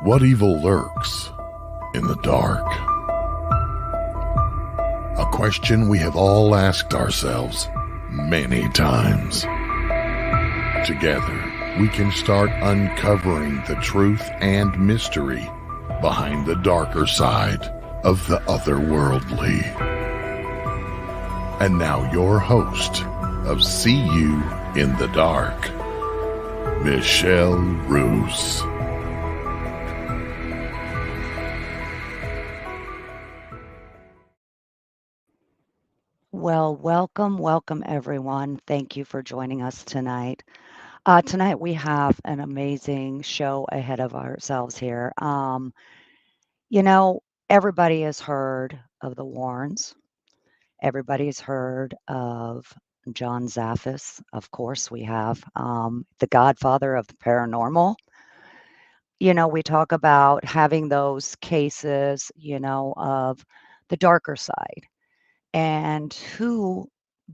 What evil lurks in the dark? A question we have all asked ourselves many times. Together, we can start uncovering the truth and mystery behind the darker side of the otherworldly. And now your host of See You in the Dark, Michelle Roos. Well, welcome everyone. Thank you for joining us tonight. Tonight we have an amazing show ahead of ourselves here. You know, everybody has heard of the Warrens. Everybody's heard of John Zaffis. Of course, we have the godfather of the paranormal. We talk about having those cases, of the darker side. And who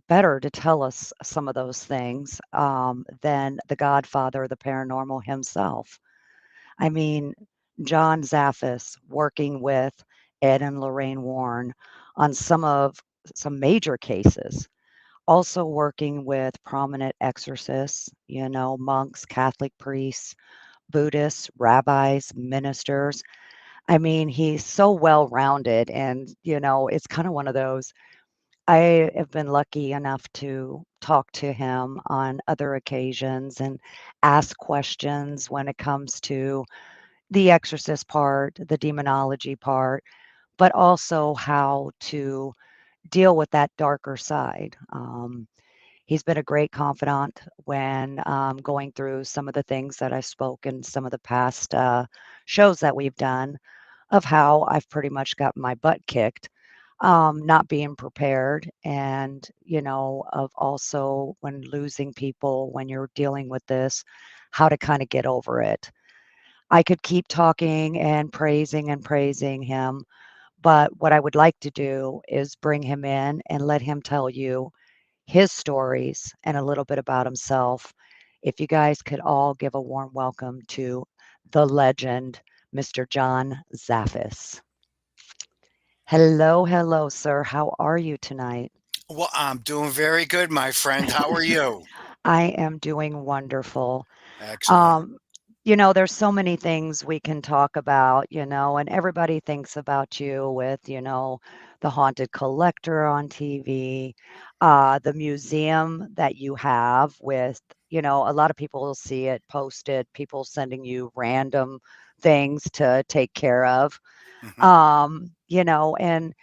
better to tell us some of those things than the godfather of the paranormal himself? I mean, John Zaffis working with Ed and Lorraine Warren on some major cases, also working with prominent exorcists, monks, Catholic priests, Buddhists, rabbis, ministers. I mean, he's so well rounded, and it's kind of one of those. I have been lucky enough to talk to him on other occasions and ask questions when it comes to the exorcist part, the demonology part, but also how to deal with that darker side. He's been a great confidant when going through some of the things that I spoke in some of the past shows that we've done of how I've pretty much got my butt kicked, not being prepared, and, of also when losing people, when you're dealing with this, how to kind of get over it. I could keep talking and praising him, but what I would like to do is bring him in and let him tell you his stories and a little bit about himself. If you guys could all give a warm welcome to the legend, Mr. John Zaffis. Hello, hello, sir. How are you tonight? Well, I'm doing very good, my friend. How are you? I am doing wonderful. Excellent. Um, there's so many things we can talk about, and everybody thinks about you with, the haunted collector on TV, the museum that you have with, a lot of people will see it posted, people sending you random things to take care of. Hmm. And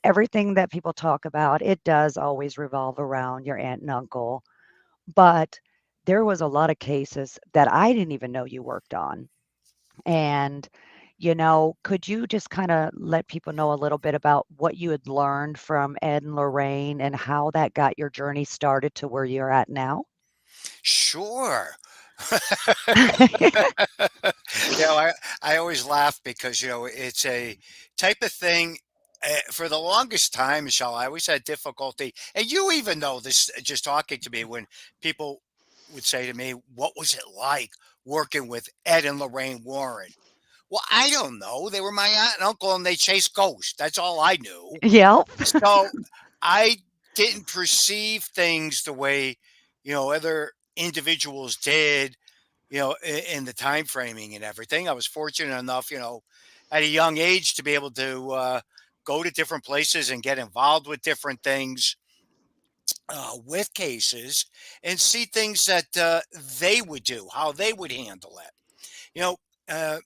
everything that people talk about, it does always revolve around your aunt and uncle. But there was a lot of cases that I didn't even know you worked on. And, could you just kind of let people know a little bit about what you had learned from Ed and Lorraine and how that got your journey started to where you're at now? Sure. you know, I, I always laugh because, it's a type of thing. For the longest time, Michelle, I always had difficulty. And you even know this just talking to me when people would say to me, "What was it like working with Ed and Lorraine Warren?" Well, I don't know. They were my aunt and uncle and they chased ghosts. That's all I knew. Yep. So I didn't perceive things the way, other individuals did, in the time framing and everything. I was fortunate enough, at a young age to be able to go to different places and get involved with different things, with cases, and see things that they would do, how they would handle it. You know, uh,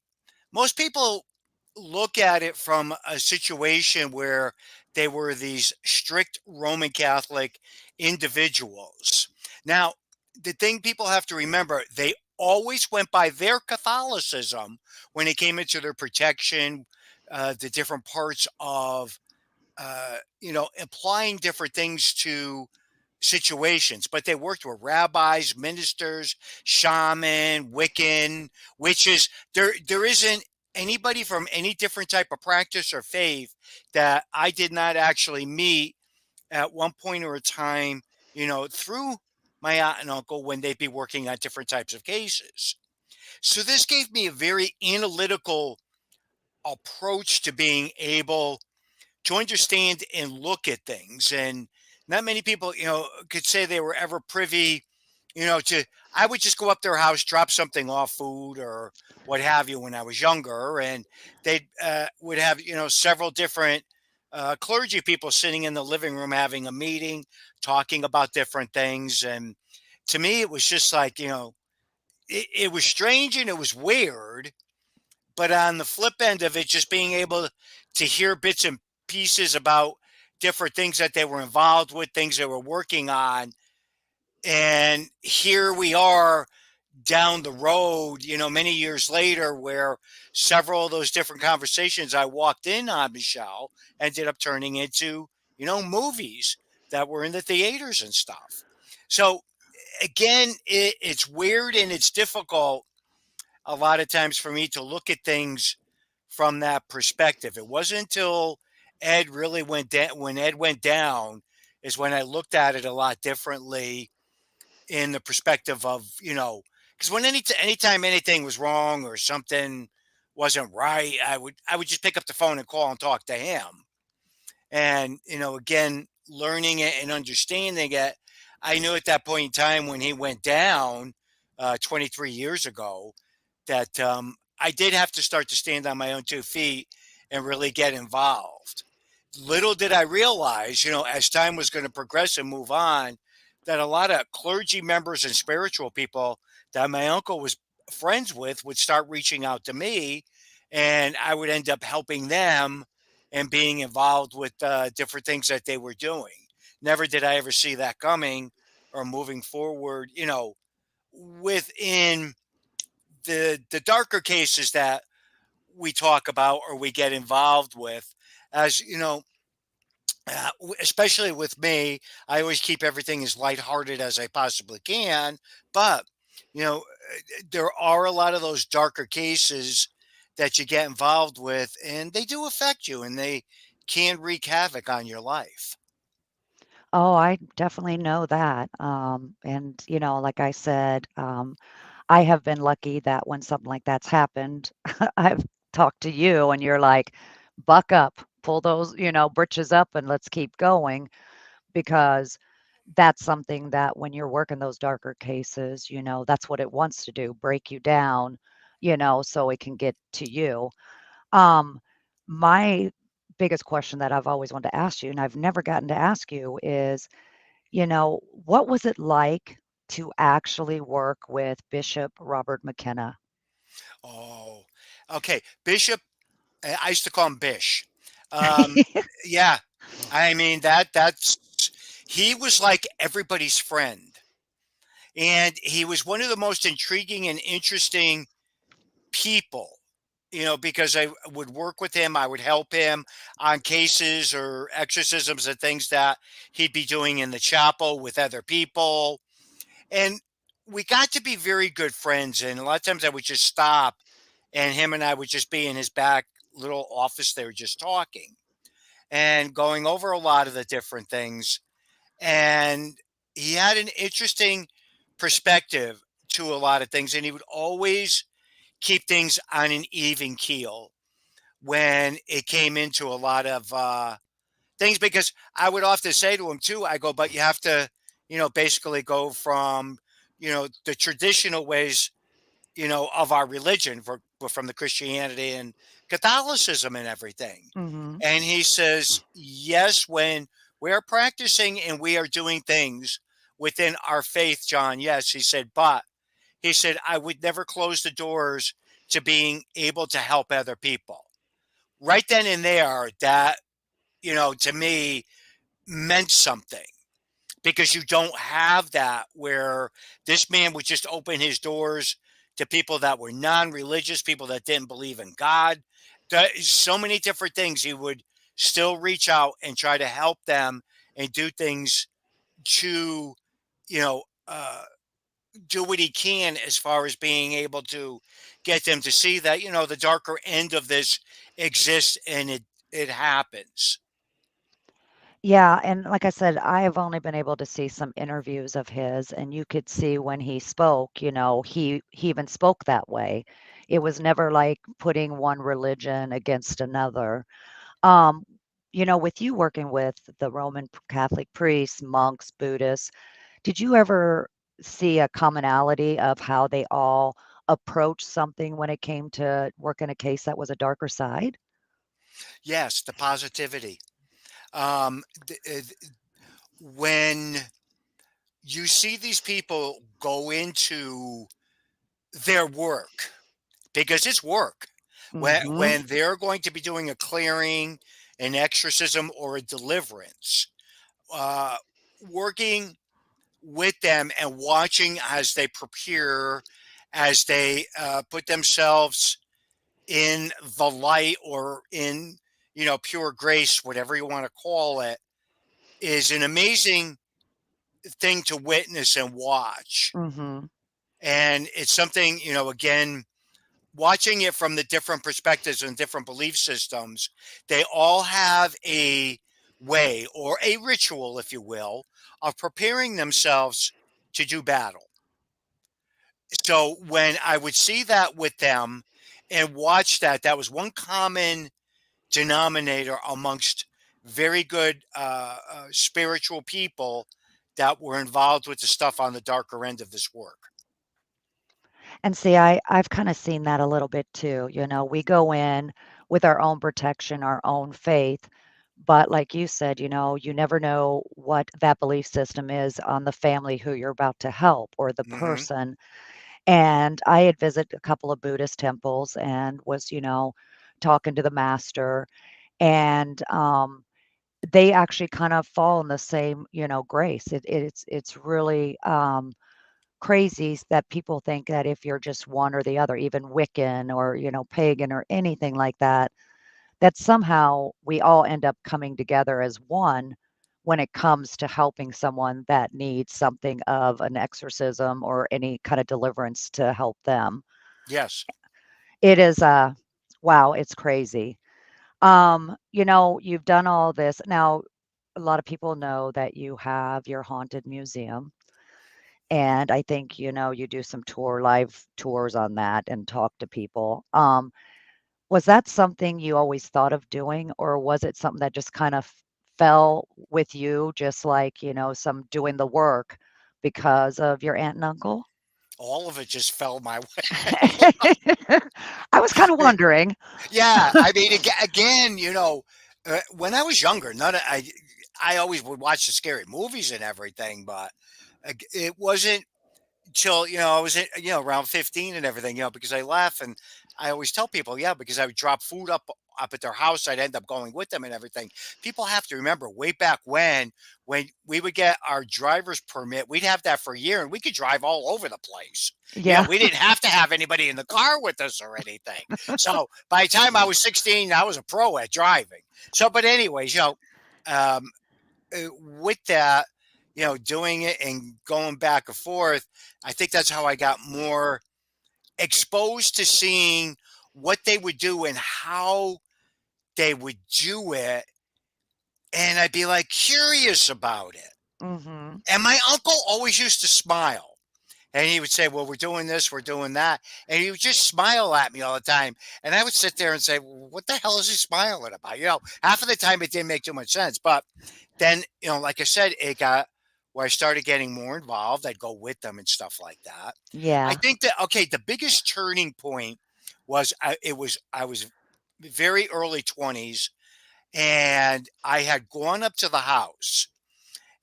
most people look at it from a situation where they were these strict Roman Catholic individuals. Now, the thing people have to remember, they always went by their Catholicism when it came into their protection, the different parts of, applying different things to situations, but they worked with rabbis, ministers, shaman, Wiccan, witches. There isn't anybody from any different type of practice or faith that I did not actually meet at one point or a time, through my aunt and uncle when they'd be working on different types of cases. So this gave me a very analytical approach to being able to understand and look at things. And not many people, could say they were ever privy, to, I would just go up their house, drop something off, food or what have you, when I was younger. And they would have, several different clergy people sitting in the living room having a meeting, talking about different things. And to me, it was just like, it was strange and it was weird, but on the flip end of it, just being able to hear bits and pieces about different things that they were involved with, things they were working on. And here we are down the road, many years later, where several of those different conversations I walked in on, Michelle, ended up turning into, movies that were in the theaters and stuff. So again, it's weird and it's difficult a lot of times for me to look at things from that perspective. It wasn't until Ed really went down, when Ed went down, is when I looked at it a lot differently in the perspective of, because when anytime anything was wrong or something wasn't right, I would just pick up the phone and call and talk to him. And, again, learning it and understanding it, I knew at that point in time when he went down 23 years ago that I did have to start to stand on my own 2 feet and really get involved. Little did I realize, as time was going to progress and move on, that a lot of clergy members and spiritual people that my uncle was friends with would start reaching out to me, and I would end up helping them and being involved with different things that they were doing. Never did I ever see that coming or moving forward, within the darker cases that we talk about or we get involved with. As especially with me, I always keep everything as lighthearted as I possibly can. But there are a lot of those darker cases that you get involved with, and they do affect you, and they can wreak havoc on your life. Oh, I definitely know that. And, like I said, I have been lucky that when something like that's happened, I've talked to you and you're like, buck up, pull those, britches up and let's keep going because that's something that when you're working those darker cases, that's what it wants to do, break you down, so it can get to you. Um, my biggest question that I've always wanted to ask you, and I've never gotten to ask you, is, what was it like to actually work with Bishop Robert McKenna? Oh, okay. Bishop, I used to call him Bish. Um, yeah, I mean that's he was like everybody's friend. And he was one of the most intriguing and interesting people, because I would work with him, I would help him on cases or exorcisms and things that he'd be doing in the chapel with other people. And we got to be very good friends. And a lot of times I would just stop and him and I would just be in his back little office there just talking and going over a lot of the different things. And he had an interesting perspective to a lot of things, and he would always keep things on an even keel when it came into a lot of things. Because I would often say to him too, I go, but you have to, basically go from, the traditional ways, of our religion from the Christianity and Catholicism and everything. Mhm. And he says, yes, when we are practicing and we are doing things within our faith, John, yes, he said, but he said, I would never close the doors to being able to help other people. Right then and there, that, to me meant something because you don't have that where this man would just open his doors to people that were non-religious, people that didn't believe in God. So many different things. He would still reach out and try to help them and do things to, you know, uh, do what he can as far as being able to get them to see that, the darker end of this exists and it happens. Yeah, and like I said, I have only been able to see some interviews of his, and you could see when he spoke, he even spoke that way. It was never like putting one religion against another. Um, with you working with the Roman Catholic priests, monks, Buddhists, did you ever see a commonality of how they all approached something when it came to working a case that was a darker side? Yes, the positivity. Um, when you see these people go into their work, because it's work, Mhm. when they're going to be doing a clearing, an exorcism, or a deliverance, uh, working with them and watching as they prepare, as they put themselves in the light or in, pure grace, whatever you want to call it, is an amazing thing to witness and watch. Mhm. And it's something, again, watching it from the different perspectives and different belief systems, they all have a way or a ritual, if you will, of preparing themselves to do battle. So when I would see that with them and watch that, that was one common denominator amongst very good spiritual people that were involved with the stuff on the darker end of this work. And see, I've kinda seen that a little bit too, we go in with our own protection, our own faith, but like you said, you never know what that belief system is on the family who you're about to help or the Hmm. person. And I had visited a couple of Buddhist temples and was, talking to the master, and, they actually kind of fall in the same, grace. It's really, crazy that people think that if you're just one or the other, even Wiccan or, pagan or anything like that, that somehow we all end up coming together as one when it comes to helping someone that needs something of an exorcism or any kind of deliverance to help them. Yes. It is wow, it's crazy. You've done all this. Now, a lot of people know that you have your haunted museum. And I think, you do some live tours on that and talk to people. Was that something you always thought of doing, or was it something that just kind of fell with you, just like, some doing the work because of your aunt and uncle? All of it just fell my I was kind of way. wondering. Yeah, I mean, again, when I was younger, I always would watch the scary movies and everything, but it wasn't till I was around 15 and everything, because I laugh and I always tell people, yeah, because I would drop food up at their house, I'd end up going with them and everything. People have to remember way back when we would get our driver's permit, we'd have that for a year and we could drive all over the place. Yeah. We didn't have to have anybody in the car with us or anything. So by the time I was 16, I was a pro at driving. So, but anyways, um, with that, doing it and going back and forth, I think that's how I got more exposed to seeing what they would do and how they would do it. And I'd be like curious about it. Mhm. And my uncle always used to smile. And he would say, well, we're doing this, we're doing that. And he would just smile at me all the time. And I would sit there and say, well, what the hell is he smiling about? Half of the time it didn't make too much sense. But then, like I said, it got where I started getting more involved. I'd go with them and stuff like that. I Yeah. think that, okay, the biggest turning point was I was very early 20s and I had gone up to the house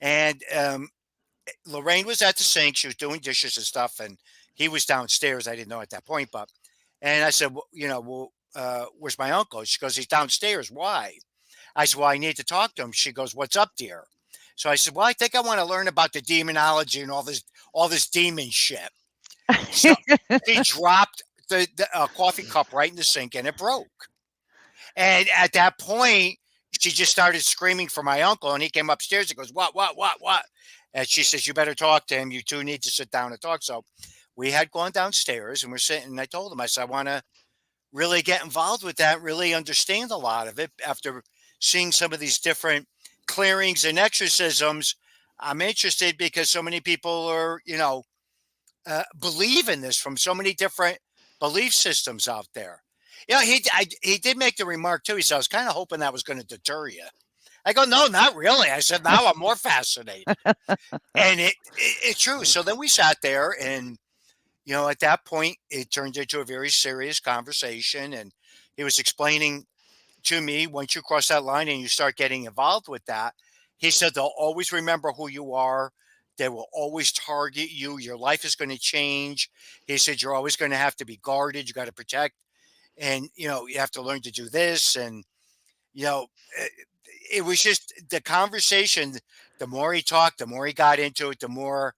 and Lorraine was at the sink. She was doing dishes and stuff, and he was downstairs. I didn't know at that point, and I said, where's my uncle? She goes, he's downstairs. Why? I said, well, I need to talk to him. She goes, what's up, dear? So I said, well, I think I want to learn about the demonology and all this demon shit. So she dropped the coffee cup right in the sink, and it broke. And at that point, she just started screaming for my uncle, and he came upstairs and goes, what? And she says, you better talk to him. You two need to sit down and talk. So we had gone downstairs and we're sitting, and I told him, I said, I want to really get involved with that, really understand a lot of it after seeing some of these different clearings and exorcisms, I'm interested because so many people are, believe in this from so many different belief systems out there. He did make the remark too. He said, "I was kind of hoping that was going to deter you." I go, "No, not really." I said, "Now I'm more fascinated," and it's true. So then we sat there, and at that point, it turned into a very serious conversation, and he was explaining to me, once you cross that line and you start getting involved with that, he said they'll always remember who you are. They will always target you. Your life is going to change. He said you're always going to have to be guarded. You got to protect, and you have to learn to do this. And you know, it, it was just the conversation. The more he talked, the more he got into it. The more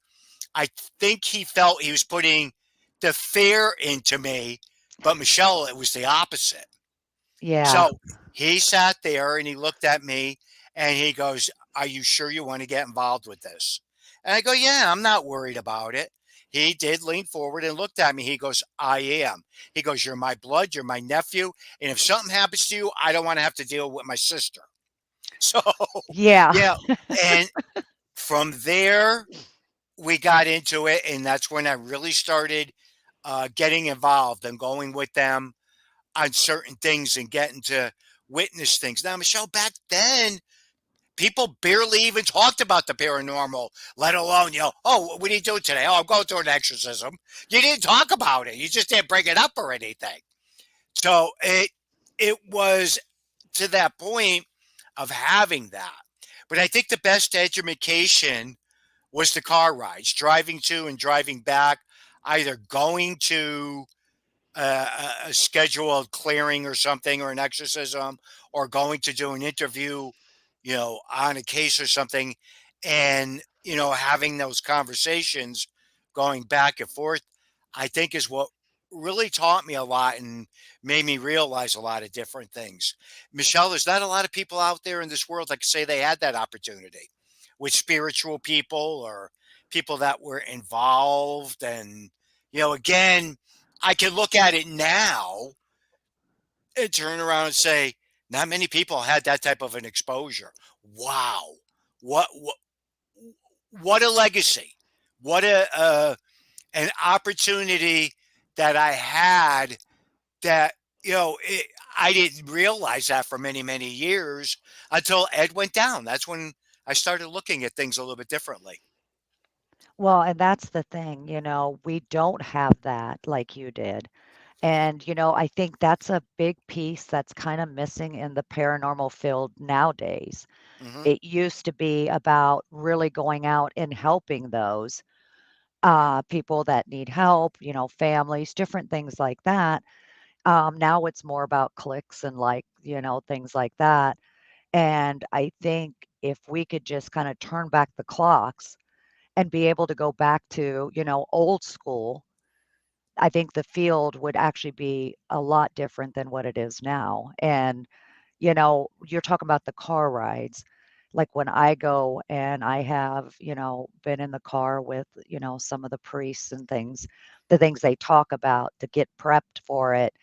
I think he felt he was putting the fear into me. But Michelle, it was the opposite. Yeah. So he sat there and he looked at me and he goes, "Are you sure you want to get involved with this?" And I go, "Yeah, I'm not worried about it." He did lean forward and looked at me. He goes, "I am." He goes, "You're my blood, you're my nephew. And if something happens to you, I don't want to have to deal with my sister." So, Yeah. yeah. And from there, we got into it. And that's when I really started getting involved and going with them on certain things and getting to witness things. Now, Michelle, back then, people barely even talked about the paranormal, let alone, "Oh, what are you doing today?" "Oh, I'm going through an exorcism." You didn't talk about it. You just didn't bring it up or anything. So it was to that point of having that. But I think the best education was the car rides, driving to and driving back, either going to a scheduled clearing or something or an exorcism or going to do an interview, on a case or something and, having those conversations going back and forth, I think is what really taught me a lot and made me realize a lot of different things. Michelle, there's not a lot of people out there in this world that can say they had that opportunity with spiritual people or people that were involved. And, again, I can look at it now and turn around and say, not many people had that type of an exposure. Wow. What what what a legacy. What a an opportunity that I had that I didn't realize that for many many years until Ed went down. That's when I started looking at things a little bit differently. Well, and that's the thing, we don't have that like you did. And, I think that's a big piece that's kind of missing in the paranormal field nowadays. Hmm. It used to be about really going out and helping those people that need help, families, different things like that. Now it's more about clicks and like, things like that. And I think if we could just kind of turn back the clocks and be able to go back to, old school, I think the field would actually be a lot different than what it is now. And, you're talking about the car rides. Like when I go and I have, been in the car with, some of the priests and things, the things they talk about to get prepped for it,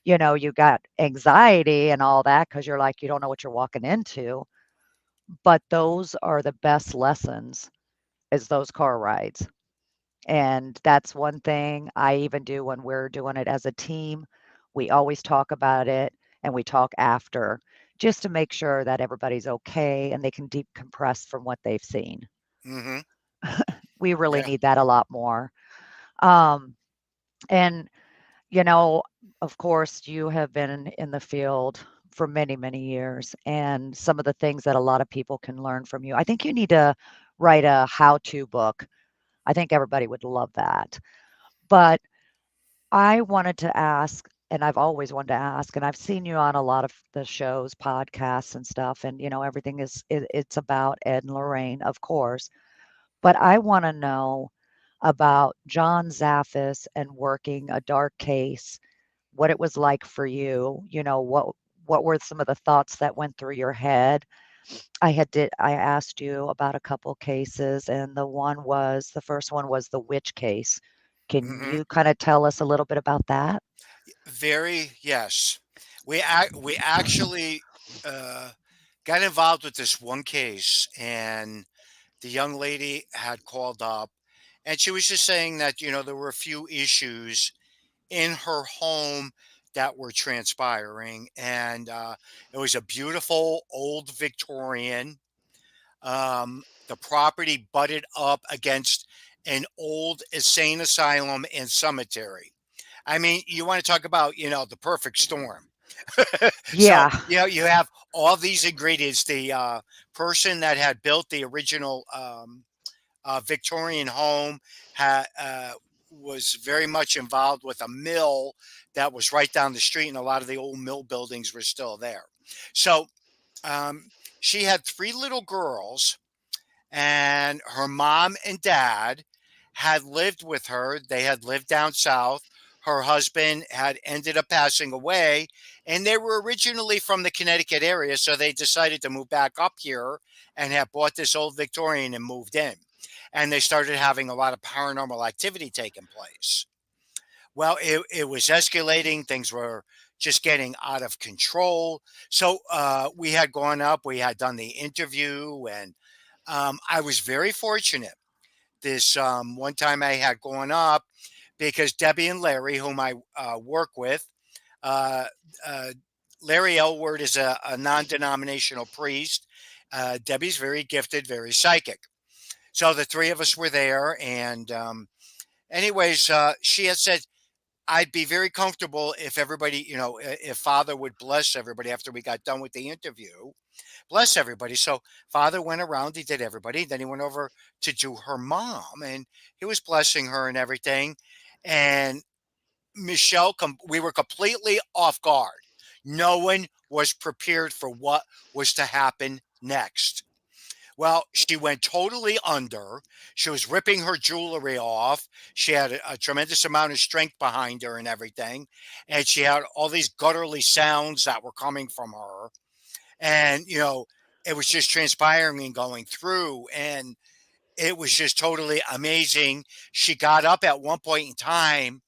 you got anxiety and all that because you're like, you don't know what you're walking into. But those are the best lessons is those car rides. And that's one thing I even do when we're doing it as a team. We always talk about it and we talk after just to make sure that everybody's okay and they can decompress from what they've seen. Hmm. We really Yeah. need that a lot more. Um, and, you know, of course, you have been in the field for many, many years, and some of the things that a lot of people can learn from you. I think you need to write a how to book. I think everybody would love that. But I wanted to ask, and I've always wanted to ask, and I've seen you on a lot of the shows, podcasts and stuff, and everything it's about Ed and Lorraine, of course. But I want to know about John Zaffis and working a dark case, what it was like for you, what were some of the thoughts that went through your head? I asked you about a couple cases, and the first one was the witch case. Can Hmm. you kind of tell us a little bit about that? Very, yes. We actually uh, got involved with this one case, and the young lady had called up, and she was just saying that, there were a few issues in her home that were transpiring. And it was a beautiful old Victorian. The property butted up against an old insane asylum and cemetery. I mean, you want to talk about, the perfect storm. So, Yeah. you have all these ingredients. The person that had built the original Victorian home was very much involved with a mill that was right down the street, and a lot of the old mill buildings were still there. So she had three little girls, and her mom and dad had lived with her. They had lived down south. Her husband had ended up passing away, and they were originally from the Connecticut area, so they decided to move back up here and have bought this old Victorian and moved in. And they started having a lot of paranormal activity taking place. Well, it was escalating. Things were just getting out of control. So we had gone up, we had done the interview, and I was very fortunate. This one time I had gone up because Debbie and Larry, whom I work with, uh, uh, Larry Elward is a non denominational priest. Debbie's very gifted, very psychic. So the three of us were there. And, anyways, she had said, I'd be very comfortable if everybody, if Father would bless everybody after we got done with the interview, bless everybody. So Father went around, he did everybody. Then he went over to do her mom, and he was blessing her and everything. And Michelle, we were completely off guard. No one was prepared for what was to happen next. Well, she went totally under. She was ripping her jewelry off. She had a tremendous amount of strength behind her and everything. And she had all these gutturally sounds that were coming from her. And, it was just transpiring and going through. And it was just totally amazing. She got up at one point in time,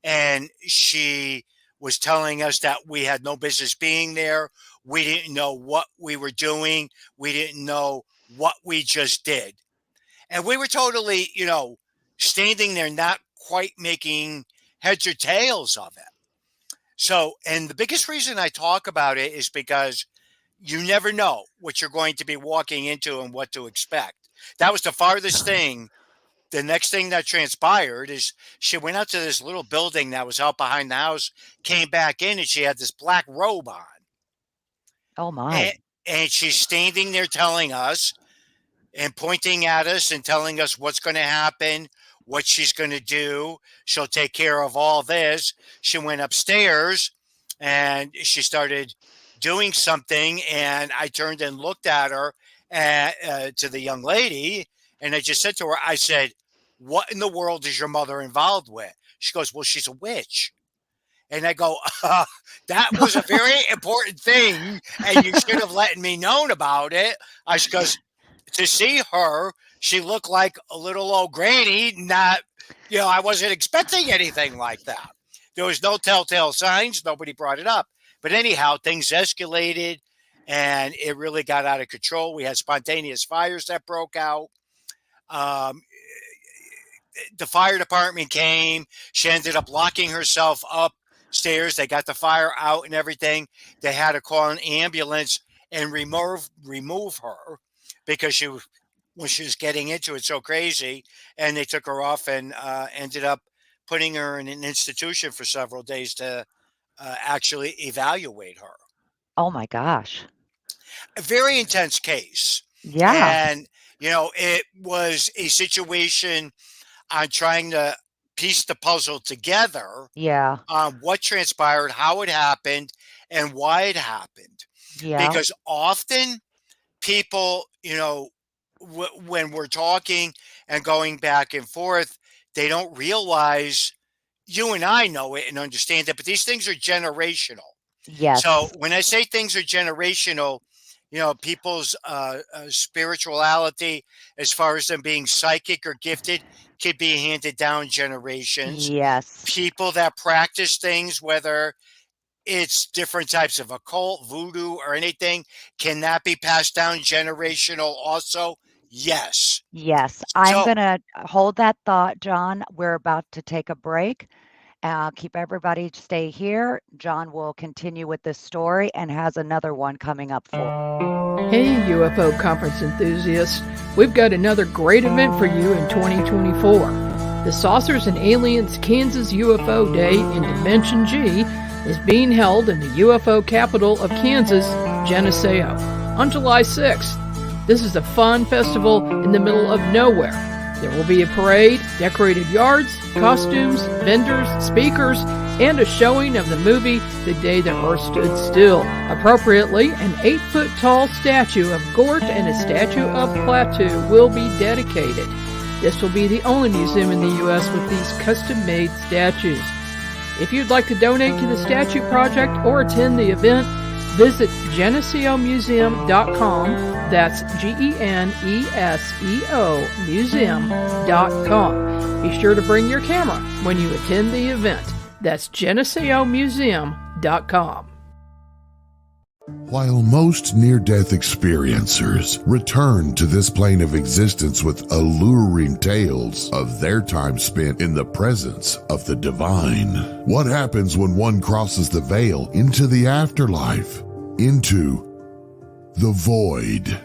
and she was telling us that we had no business being there. We didn't know what we were doing. We didn't know what we just did. And we were totally, standing there, not quite making heads or tails of it. So, and the biggest reason I talk about it is because you never know what you're going to be walking into and what to expect. That was the farthest thing. The next thing that transpired is she went out to this little building that was out behind the house, came back in, and she had this black robe on. Oh my. And, and she's standing there telling us and pointing at us and telling us what's going to happen, what she's going to do. She'll take care of all this. She went upstairs and she started doing something. And I turned and looked at her, to the young lady. And I just said to her, I said, what in the world is your mother involved with? She goes, well, she's a witch. And I go, that was a very important thing, and you should have let me known about it. I because to see her, she looked like a little old granny. Not, I wasn't expecting anything like that. There was no telltale signs. Nobody brought it up. But anyhow, things escalated, and it really got out of control. We had spontaneous fires that broke out. Um, the fire department came. She ended up locking herself upstairs. They got the fire out and everything. They had to call an ambulance and remove her because when she was getting into it so crazy. And they took her off and ended up putting her in an institution for several days to actually evaluate her. Oh my gosh. A very intense case. Yeah. And, it was a situation on trying to piece the puzzle together Yeah. on what transpired, how it happened, and why it happened. Yeah. Because often people, when we're talking and going back and forth, they don't realize you and I know it and understand it, but these things are generational. So Yes. when I say things are generational, people's spirituality, as far as them being psychic or gifted, could be handed down generations. Yes. People that practice things, whether it's different types of occult, voodoo, or anything, can that be passed down generational also? Yes. Yes, I'm So, going to hold that thought, John. We're about to take a break. Keep everybody stay here. John will continue with this story and has another one coming up for. Hey, UFO conference enthusiasts. We've got another great event for you in 2024. The Saucers and Aliens Kansas UFO Day in Dimension G is being held in the UFO capital of Kansas, Geneseo, on July 6th. This is a fun festival in the middle of nowhere. There will be a parade, decorated yards, costumes, vendors, speakers, and a showing of the movie The Day the Earth Stood Still. Appropriately, an 8-foot-tall statue of Gort and a statue of Klaatu will be dedicated. This will be the only museum in the U.S. with these custom-made statues. If you'd like to donate to the statue project or attend the event, visit GeneseoMuseum.com. That's GENESEO Museum.com. Be sure to bring your camera when you attend the event. That's GeneseoMuseum.com. While most near-death experiencers return to this plane of existence with alluring tales of their time spent in the presence of the divine, what happens when one crosses the veil into the afterlife, into the void?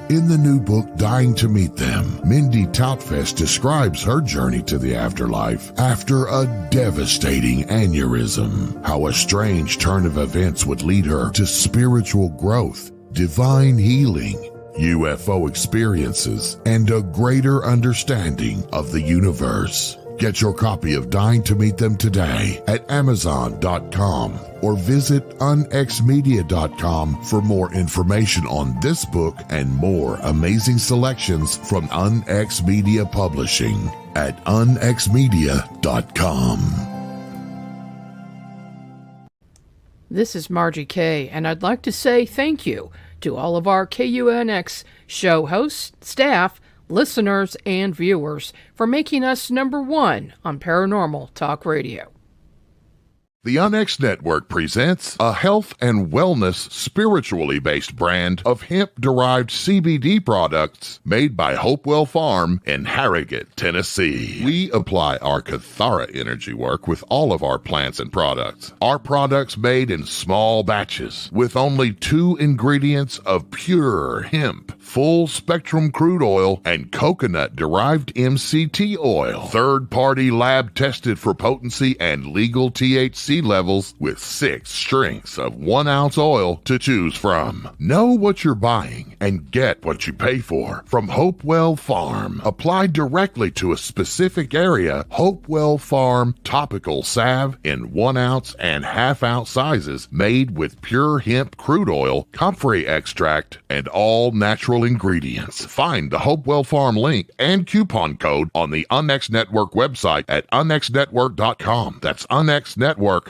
In the new book, Dying to Meet Them, Mindy Toutfest describes her journey to the afterlife after a devastating aneurysm, how a strange turn of events would lead her to spiritual growth, divine healing, UFO experiences, and a greater understanding of the universe. Get your copy of Dying to Meet Them today at Amazon.com or visit unxmedia.com for more information on this book and more amazing selections from UnX Media Publishing at unxmedia.com. This is Margie Kay, and I'd like to say thank you to all of our KUNX show hosts, staff, listeners, and viewers for making us number one on Paranormal Talk Radio. The UnX Network presents a health and wellness spiritually based brand of hemp-derived CBD products made by Hopewell Farm in Harrogate, Tennessee. We apply our Cathara energy work with all of our plants and products. Our products made in small batches with only 2 ingredients of pure hemp, full-spectrum crude oil, and coconut-derived MCT oil. Third-party lab tested for potency and legal THC levels with 6 strengths of 1 ounce oil to choose from. Know what you're buying and get what you pay for from Hopewell Farm. Applied directly to a specific area, Hopewell Farm topical salve in 1 ounce and ½ ounce sizes made with pure hemp crude oil, comfrey extract, and all natural ingredients. Find the Hopewell Farm link and coupon code on the UnX Network website at unxnetwork.com. That's unxnetwork.com.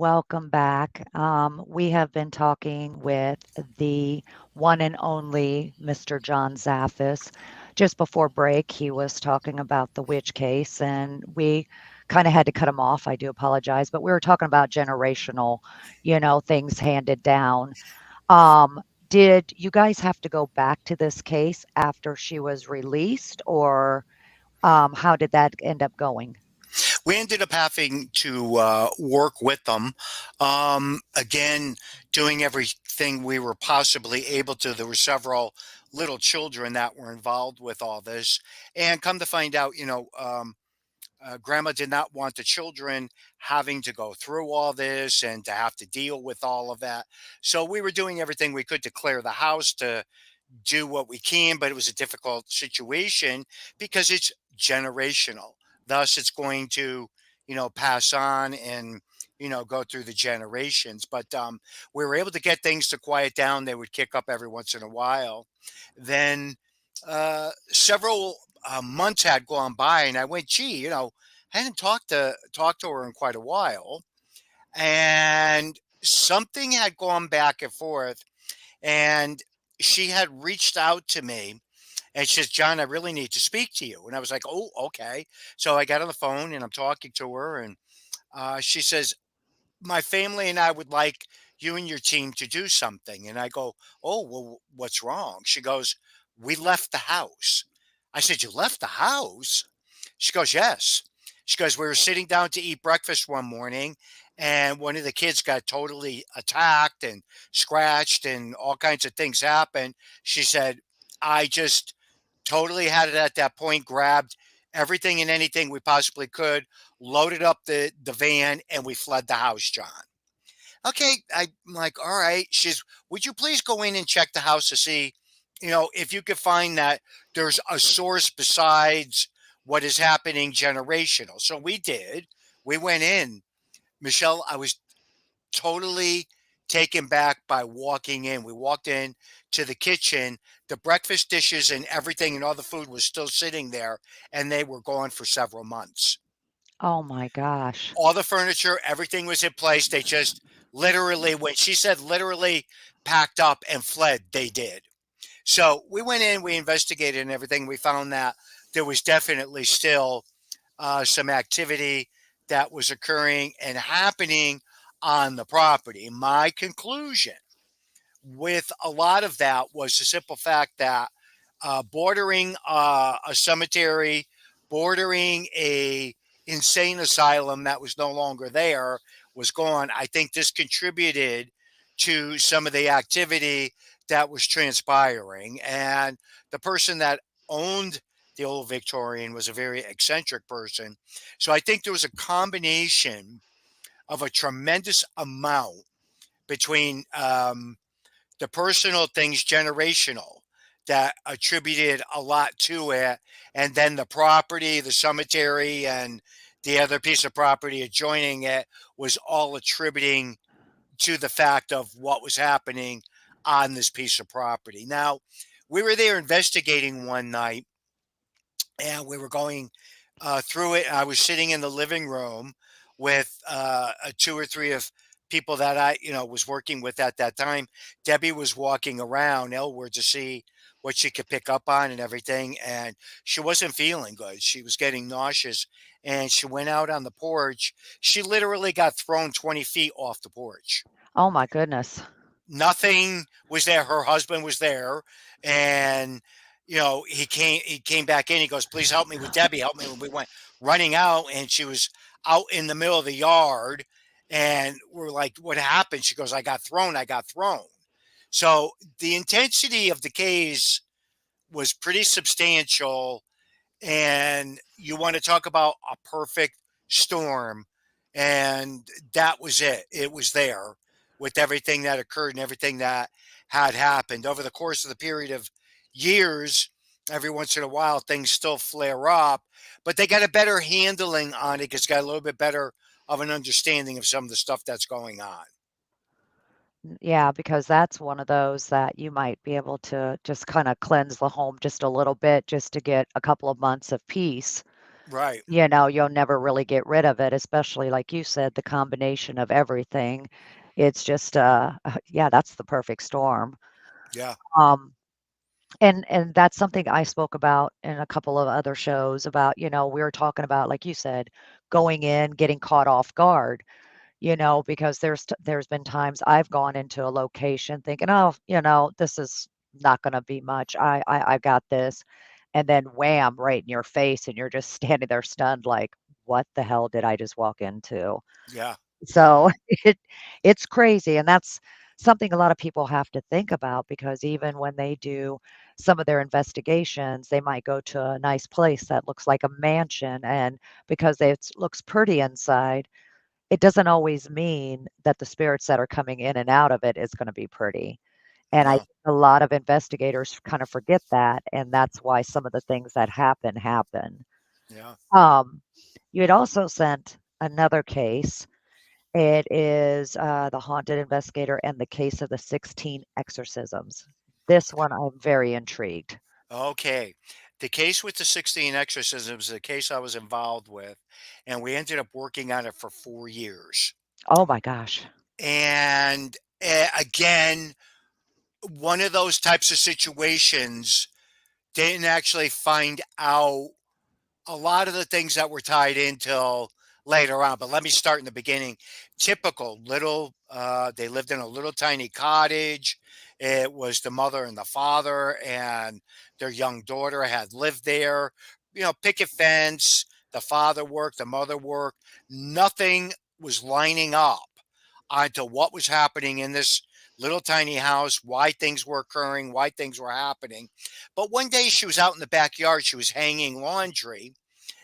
welcome back. We have been talking with the one and only Mr. John Zaffis. Just before break, he was talking about the witch case, and we kind of had to cut him off. I do apologize, but we were talking about generational, things handed down. Um, did you guys have to go back to this case after she was released, or how did that end up going? We ended up having to work with them. Again, doing everything we were possibly able to. There were several little children that were involved with all this. And come to find out, grandma did not want the children having to go through all this and to have to deal with all of that. So we were doing everything we could to clear the house, to do what we can, but it was a difficult situation because it's generational. Thus, it's going to, pass on and, go through the generations. But we were able to get things to quiet down. They would kick up every once in a while. Then several months had gone by, and I went, gee, I hadn't talked to her in quite a while, and something had gone back and forth, and she had reached out to me and she says, John, I really need to speak to you. And I was like, oh, okay. So I got on the phone and I'm talking to her, and she says, my family and I would like you and your team to do something. And I go, oh, well, what's wrong? She goes, we left the house. I said, you left the house? She goes, yes. She goes, we were sitting down to eat breakfast one morning, and one of the kids got totally attacked and scratched, and all kinds of things happened. She said, I just totally had it at that point, grabbed everything and anything we possibly could, loaded up the van, and we fled the house, John. Okay, I'm like, all right. She's, would you please go in and check the house to see, if you could find that there's a source besides what is happening generational. So we did. We went in. Michelle, I was totally taken back by walking in. We walked in to the kitchen. The breakfast dishes and everything and all the food was still sitting there, and they were gone for several months. Oh my gosh. All the furniture, everything was in place. They just literally, when she said literally packed up and fled, they did. So we went in, we investigated and everything. We found that there was definitely still some activity that was occurring and happening on the property. My conclusion with a lot of that was the simple fact that bordering a cemetery, bordering a insane asylum that was no longer there, was gone. I think this contributed to some of the activity that was transpiring. And the person that owned the old Victorian was a very eccentric person. So I think there was a combination of a tremendous amount between the personal things, generational, that attributed a lot to it, and then the property, the cemetery, and the other piece of property adjoining it was all attributing to the fact of what was happening on this piece of property. Now, we were there investigating one night, and we were going through it. I was sitting in the living room with two or three of people that I, was working with at that time. Debbie was walking around Elward to see what she could pick up on and everything, and she wasn't feeling good. She was getting nauseous, and she went out on the porch. She literally got thrown 20 feet off the porch. Oh my goodness. Nothing was there. Her husband was there, and he came back in. He goes, please help me with Debbie, help me. When we went running out, and she was out in the middle of the yard, and we're like, what happened? She goes, I got thrown. So the intensity of the case was pretty substantial, and you want to talk about a perfect storm, and that was it. It was there with everything that occurred and everything that had happened over the course of the period of years. Every once in a while things still flare up, but they got a better handling on it because got a little bit better of an understanding of some of the stuff that's going on. Yeah, because that's one of those that you might be able to just kind of cleanse the home just a little bit just to get a couple of months of peace. Right. You'll never really get rid of it, especially like you said, the combination of everything. It's just, yeah, that's the perfect storm. Yeah. Um, and that's something I spoke about in a couple of other shows about, we were talking about, like you said, going in, getting caught off guard, because there's been times I've gone into a location thinking, oh, this is not going to be much. I got this. And then wham, right in your face. And you're just standing there stunned, like, what the hell did I just walk into? Yeah. So it's crazy, and that's something a lot of people have to think about because even when they do some of their investigations, they might go to a nice place that looks like a mansion, and because it looks pretty inside, it doesn't always mean that the spirits that are coming in and out of it is gonna be pretty. And I No. think a lot of investigators kind of forget that, and that's why some of the things that happen. Yeah. Um, you had also sent another case. It is, The Haunted Investigator and the Case of the 16 Exorcisms. This one, I'm very intrigued. Okay. The case with the 16 exorcisms is a case I was involved with, and we ended up working on it for 4 years. Oh my gosh. And again, one of those types of situations, didn't actually find out a lot of the things that were tied in till later on. But let me start in the beginning. Typical little, they lived in a little tiny cottage. It was the mother and the father, and their young daughter had lived there. Picket fence. The father worked, the mother worked. Nothing was lining up onto what was happening in this little tiny house, why things were occurring, why things were happening. But one day she was out in the backyard, she was hanging laundry,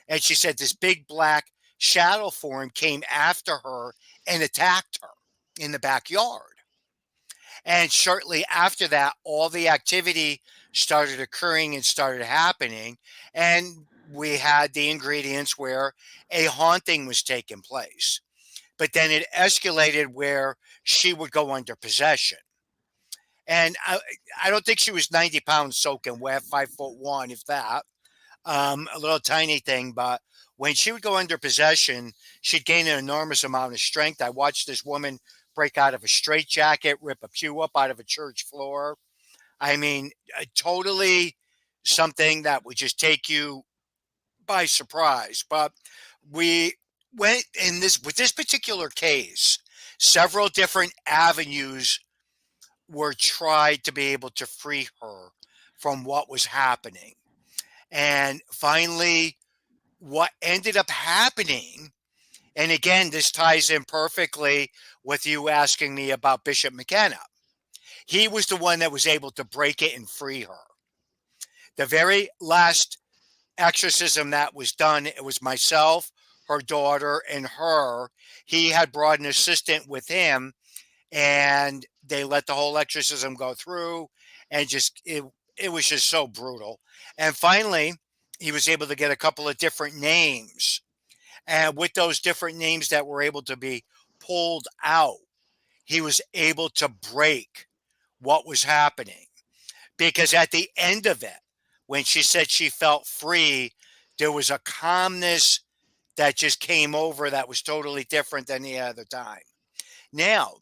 and she said this big black shadow form came after her and attacked her in the backyard. And shortly after that, all the activity started occurring and started happening. And we had the ingredients where a haunting was taking place. But then it escalated where she would go under possession. And I don't think she was 90 pounds soaking wet, 5'1", if that. A little tiny thing, but when she would go under possession, she'd gain an enormous amount of strength. I watched this woman break out of a straitjacket, rip a pew up out of a church floor. I mean, totally something that would just take you by surprise. But we went in this with this particular case, several different avenues were tried to be able to free her from what was happening. And finally, what ended up happening, and again, this ties in perfectly with you asking me about Bishop McKenna. He was the one that was able to break it and free her. The very last exorcism that was done, it was myself, her daughter, and her. He had brought an assistant with him, and they let the whole exorcism go through, and just it was just so brutal. And finally, he was able to get a couple of different names, and with those different names that were able to be pulled out, he was able to break what was happening. Because at the end of it, when she said she felt free, there was a calmness that just came over that was totally different than the other time. Now,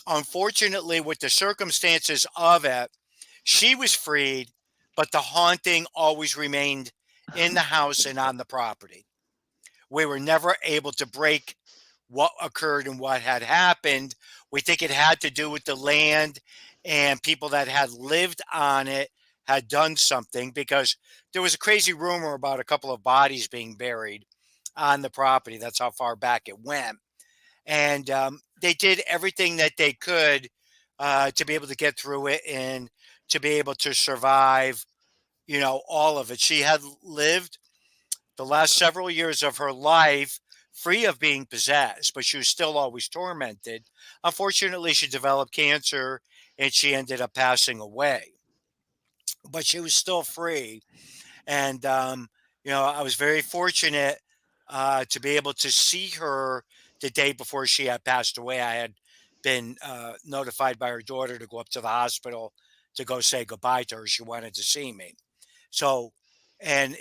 unfortunately, with the circumstances of it, she was freed, but the haunting always remained in the house and on the property. We were never able to break what occurred and what had happened. We think it had to do with the land and people that had lived on it had done something, because there was a crazy rumor about a couple of bodies being buried on the property. That's how far back it went. And they did everything that they could to be able to get through it and to be able to survive, all of it. She had lived the last several years of her life free of being possessed, but she was still always tormented. Unfortunately, she developed cancer and she ended up passing away, but she was still free. And, I was very fortunate to be able to see her the day before she had passed away. I had been notified by her daughter to go up to the hospital to go say goodbye to her. She wanted to see me. So, and,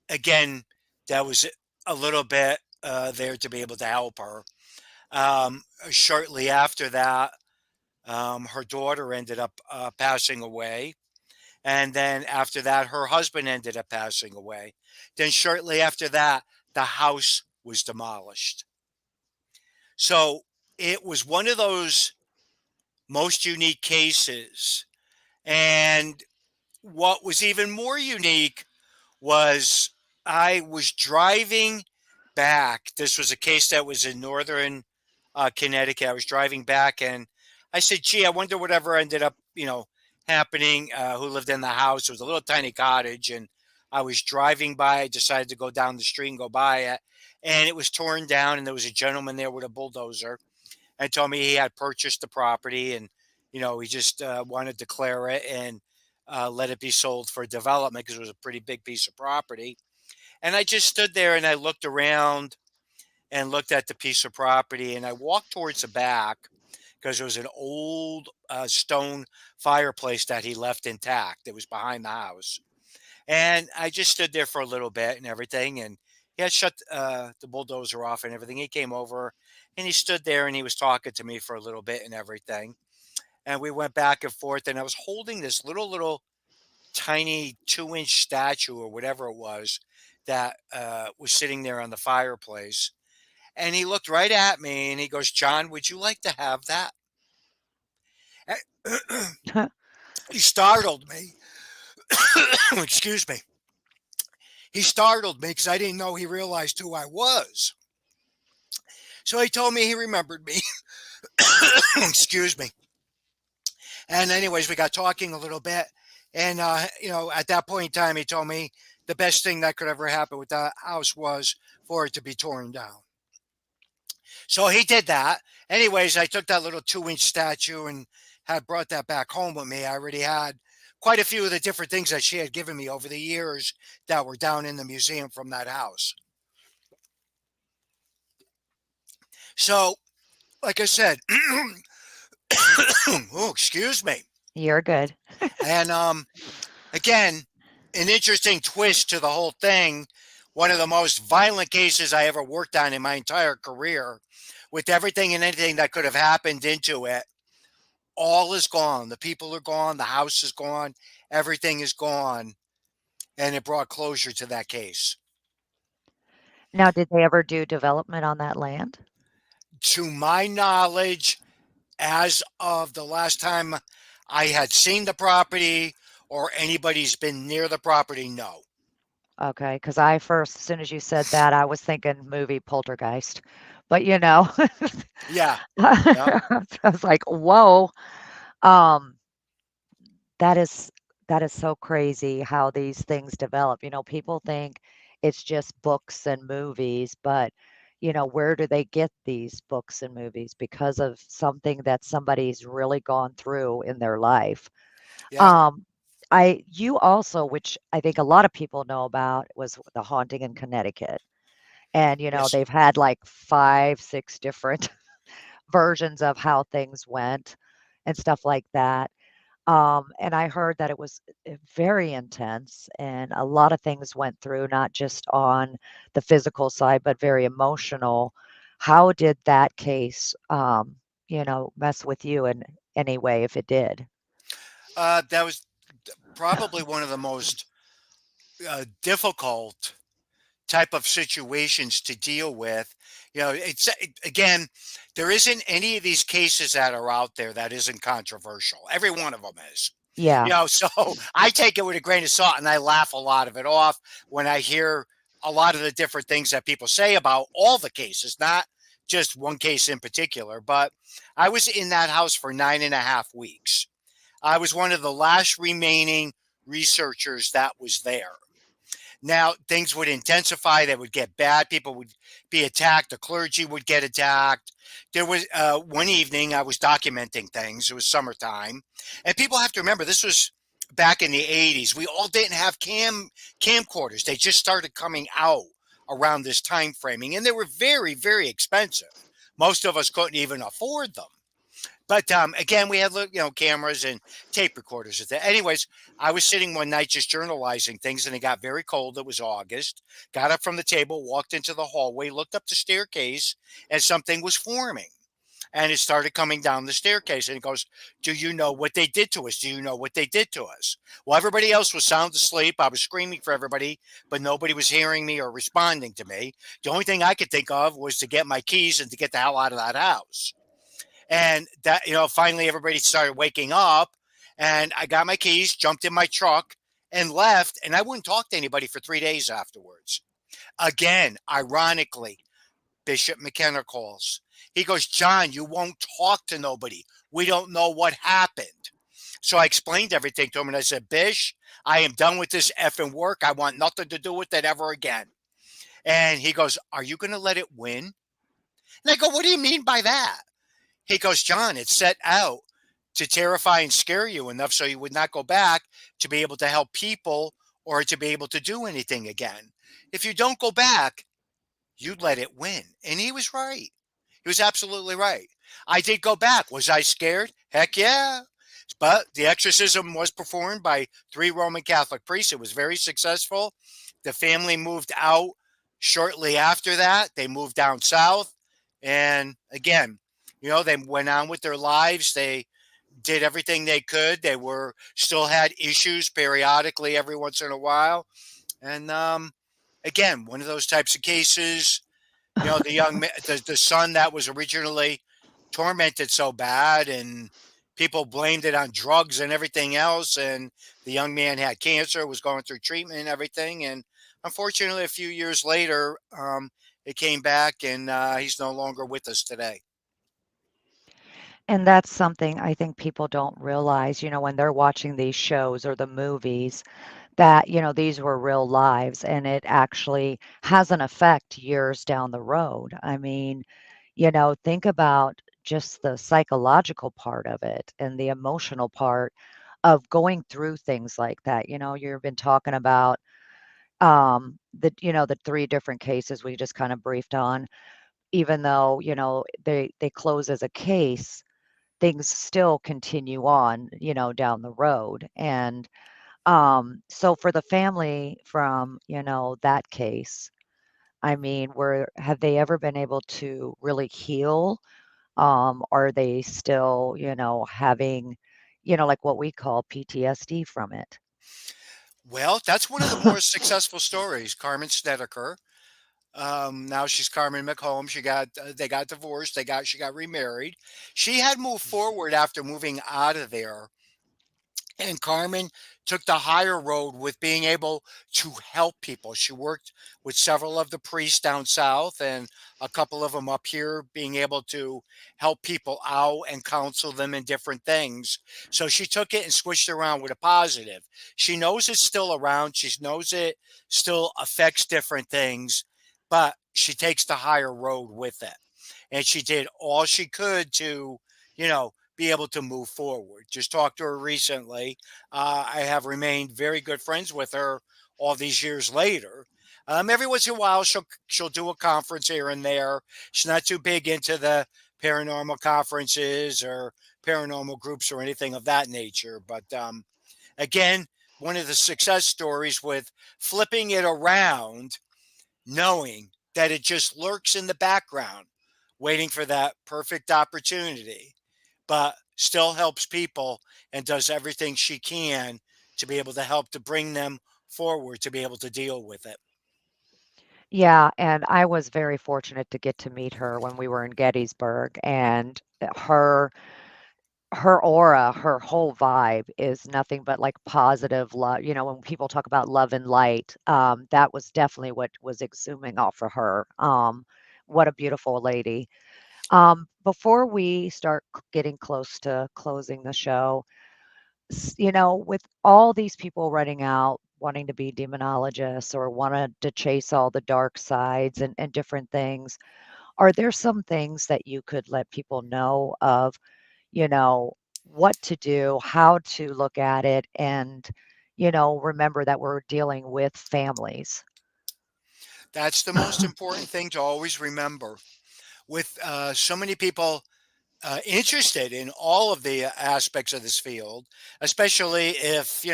again, that was a little bit there to be able to help her. Shortly after that, her daughter ended up passing away. And then after that, her husband ended up passing away. Then shortly after that, the house was demolished. So it was one of those most unique cases. And what was even more unique was I was driving back. This was a case that was in northern Connecticut. I was driving back and I said, gee, I wonder whatever ended up, happening, who lived in the house. It was a little tiny cottage. And I was driving by. I decided to go down the street and go by it. And it was torn down. And there was a gentleman there with a bulldozer and told me he had purchased the property. And, he just wanted to declare it and let it be sold for development because it was a pretty big piece of property. And I just stood there and I looked around and looked at the piece of property and I walked towards the back because there was an old stone fireplace that he left intact. It was behind the house. And I just stood there for a little bit and everything. And he had shut the bulldozer off and everything. He came over and he stood there and he was talking to me for a little bit and everything. And we went back and forth and I was holding this little tiny 2-inch statue or whatever it was that was sitting there on the fireplace. And he looked right at me and he goes, John, would you like to have that? He startled me. Excuse me. He startled me because I didn't know he realized who I was. So he told me he remembered me. Excuse me. And anyways, we got talking a little bit. And, at that point in time, he told me the best thing that could ever happen with that house was for it to be torn down. So he did that. Anyways, I took that little 2-inch statue and had brought that back home with me. I already had quite a few of the different things that she had given me over the years that were down in the museum from that house. So, like I said, oh, excuse me. You're good. And again, an interesting twist to the whole thing. One of the most violent cases I ever worked on in my entire career, with everything and anything that could have happened into it. All is gone. The people are gone. The house is gone. Everything is gone. And it brought closure to that case. Now, did they ever do development on that land? To my knowledge, as of the last time I had seen the property or anybody's been near the property, no. Okay, because as soon as you said that, I was thinking movie Poltergeist. But yeah. I was like, whoa. That is so crazy how these things develop. People think it's just books and movies, but where do they get these books and movies? Because of something that somebody's really gone through in their life. Yeah. You also, which I think a lot of people know about, was the haunting in Connecticut. And, Yes. they've had like 5, 6 different versions of how things went and stuff like that. And I heard that it was very intense and a lot of things went through, not just on the physical side, but very emotional. How did that case, mess with you in any way, if it did? That was probably one of the most difficult type of situations to deal with. Again, there isn't any of these cases that are out there that isn't controversial. Every one of them is. Yeah. So I take it with a grain of salt and I laugh a lot of it off when I hear a lot of the different things that people say about all the cases, not just one case in particular. But I was in that house for 9.5 weeks. I was one of the last remaining researchers that was there. Now, things would intensify. They would get bad. People would be attacked. The clergy would get attacked. There was one evening I was documenting things. It was summertime. And people have to remember, this was back in the 80s. We all didn't have camcorders. They just started coming out around this time framing. And they were very, very expensive. Most of us couldn't even afford them. But again, we had cameras and tape recorders at that. Anyways, I was sitting one night just journalizing things, and it got very cold. It was August. Got up from the table, walked into the hallway, looked up the staircase, and something was forming. And it started coming down the staircase. And it goes, "Do you know what they did to us? Do you know what they did to us?" Well, everybody else was sound asleep. I was screaming for everybody, but nobody was hearing me or responding to me. The only thing I could think of was to get my keys and to get the hell out of that house. And that, finally everybody started waking up, and I got my keys, jumped in my truck, and left. And I wouldn't talk to anybody for 3 days afterwards. Again, ironically, Bishop McKenna calls. He goes, "John, you won't talk to nobody. We don't know what happened." So I explained everything to him, and I said, "Bish, I am done with this effing work. I want nothing to do with it ever again." And he goes, "Are you going to let it win?" And I go, "What do you mean by that?" He goes, "John, it's set out to terrify and scare you enough so you would not go back to be able to help people or to be able to do anything again. If you don't go back, you'd let it win." And he was right. He was absolutely right. I did go back. Was I scared? Heck yeah. But the exorcism was performed by 3 Roman Catholic priests. It was very successful. The family moved out shortly after that. They moved down south. And again, they went on with their lives. They did everything they could. They were still had issues periodically every once in a while. And again, one of those types of cases, the young the son that was originally tormented so bad, and people blamed it on drugs and everything else, and the young man had cancer, was going through treatment and everything, and unfortunately a few years later, it came back, and he's no longer with us today. And that's something I think people don't realize, when they're watching these shows or the movies, that, these were real lives and it actually has an effect years down the road. I mean, think about just the psychological part of it and the emotional part of going through things like that. You've been talking about the three different cases we just kind of briefed on. Even though, they close as a case, things still continue on, down the road. And so for the family from, that case, I mean, have they ever been able to really heal? Are they still, having, like what we call PTSD from it? Well, that's one of the more successful stories. Carmen Snedeker. Now she's Carmen McComb. They got divorced. She got remarried. She had moved forward after moving out of there, and Carmen took the higher road with being able to help people. She worked with several of the priests down south and a couple of them up here, being able to help people out and counsel them in different things. So she took it and switched around with a positive. She knows it's still around. She knows it still affects different things, but she takes the higher road with it. And she did all she could to, be able to move forward. Just talked to her recently. I have remained very good friends with her all these years later. Every once in a while, she'll do a conference here and there. She's not too big into the paranormal conferences or paranormal groups or anything of that nature. But again, one of the success stories with flipping it around, knowing that it just lurks in the background, waiting for that perfect opportunity, but still helps people and does everything she can to be able to help to bring them forward to be able to deal with it. Yeah, and I was very fortunate to get to meet her when we were in Gettysburg, and her aura, her whole vibe is nothing but like positive love. When people talk about love and light, that was definitely what was exhuming off of her. What a beautiful lady. Before we start getting close to closing the show, with all these people running out, wanting to be demonologists or wanted to chase all the dark sides and different things, are there some things that you could let people know of, you know, what to do, how to look at it, and, remember that we're dealing with families? That's the most important thing to always remember. With so many people interested in all of the aspects of this field, especially if,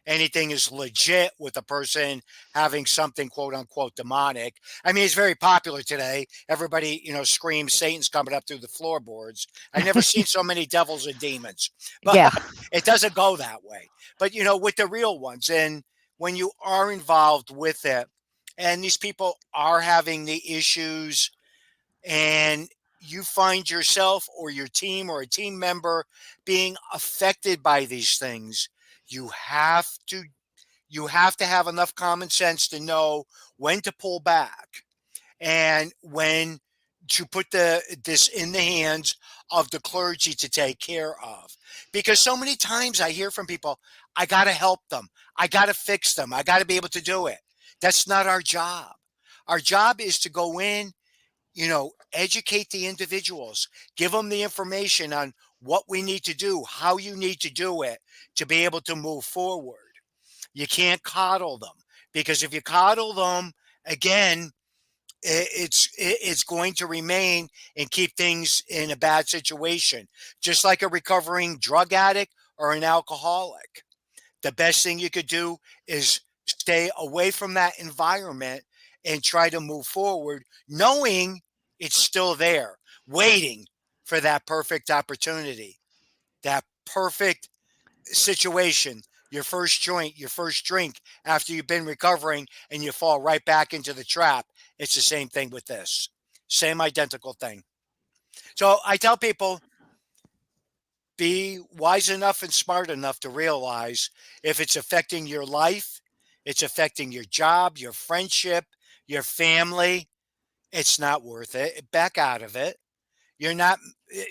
anything is legit with a person having something quote unquote demonic. I mean, it's very popular today. Everybody, screams Satan's coming up through the floorboards. I've never seen so many devils and demons, but Yeah. it doesn't go that way. But, with the real ones, and when you are involved with it, and these people are having the issues, and you find yourself or your team or a team member being affected by these things, you have to you have to have enough common sense to know when to pull back and when to put this in the hands of the clergy to take care of. Because so many times I hear from people, I got to help them, I got to fix them, I got to be able to do it. That's not our job. Our job is to go in, educate the individuals, give them the information on what we need to do, how you need to do it to be able to move forward. You can't coddle them, because if you coddle them, again, it's going to remain and keep things in a bad situation, just like a recovering drug addict or an alcoholic. The best thing you could do is stay away from that environment and try to move forward, knowing it's still there, waiting for that perfect opportunity, that perfect situation, your first joint, your first drink after you've been recovering and you fall right back into the trap. It's the same thing with this. Same identical thing. So I tell people, be wise enough and smart enough to realize if it's affecting your life, it's affecting your job, your friendship, your family, it's not worth it. Back out of it. You're not,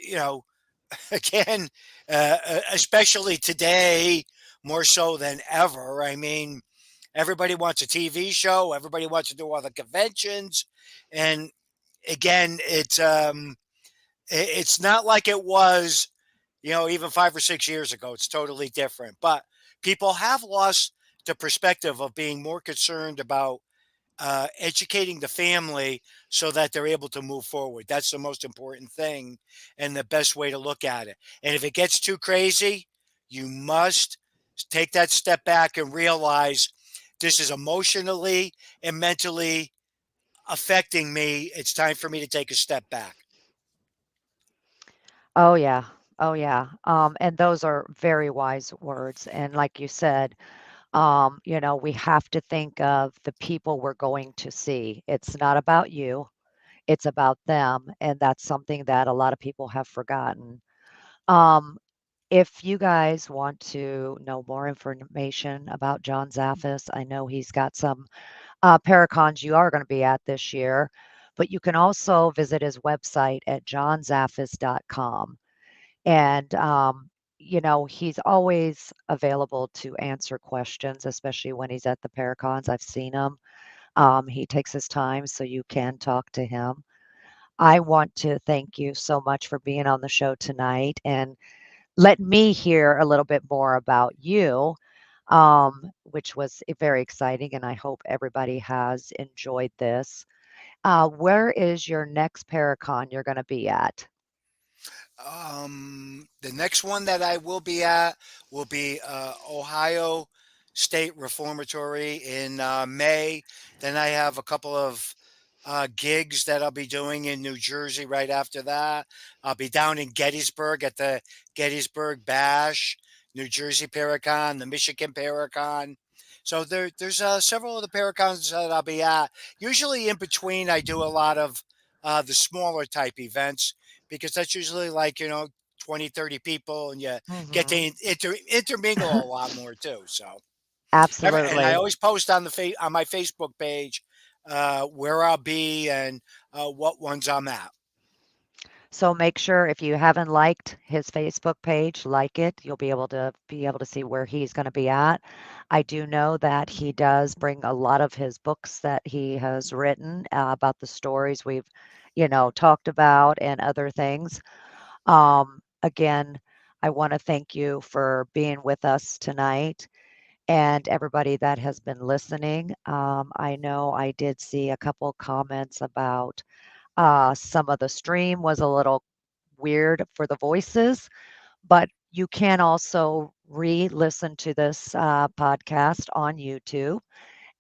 you know, again, especially today, more so than ever. I mean, everybody wants a TV show, everybody wants to do all the conventions. And again, it's not like it was, even 5 or 6 years ago. It's totally different. But people have lost the perspective of being more concerned about educating the family so that they're able to move forward. That's the most important thing and the best way to look at it. And if it gets too crazy, you must take that step back and realize this is emotionally and mentally affecting me. It's time for me to take a step back. Oh, yeah. Oh, yeah. And those are very wise words. And like you said, we have to think of the people we're going to see. It's not about you, it's about them. And that's something that a lot of people have forgotten. Um, if you guys want to know more information about John Zaffis, I know he's got some Paracons you are going to be at this year, but you can also visit his website at johnzaffis.com. And, he's always available to answer questions, especially when he's at the Paracons. I've seen him. He takes his time, so you can talk to him. I want to thank you so much for being on the show tonight and let me hear a little bit more about you, which was very exciting. And I hope everybody has enjoyed this. Where is your next Paracon you're going to be at? The next one that I will be at will be Ohio State Reformatory in May. Then I have a couple of gigs that I'll be doing in New Jersey right after that. I'll be down in Gettysburg at the Gettysburg Bash, New Jersey Paracon, the Michigan Paracon. So there's several of the Paracons that I'll be at. Usually in between, I do a lot of the smaller type events, because that's usually like, 20, 30 people, and you get to Hmm. intermingle a lot more too. So, and I Absolutely. always post on on my Facebook page where I'll be and what ones I'm at. So make sure if you haven't liked his Facebook page, like it. You'll be able to see where he's going to be at. I do know that he does bring a lot of his books that he has written about the stories we've, talked about and other things. Again, I want to thank you for being with us tonight and everybody that has been listening. I know I did see a couple comments about some of the stream was a little weird for the voices, but you can also re-listen to this podcast on YouTube.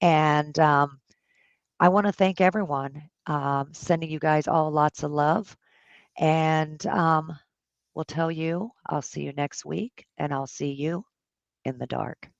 And I want to thank everyone, sending you guys all lots of love. And we'll tell you, I'll see you next week, and I'll see you in the dark.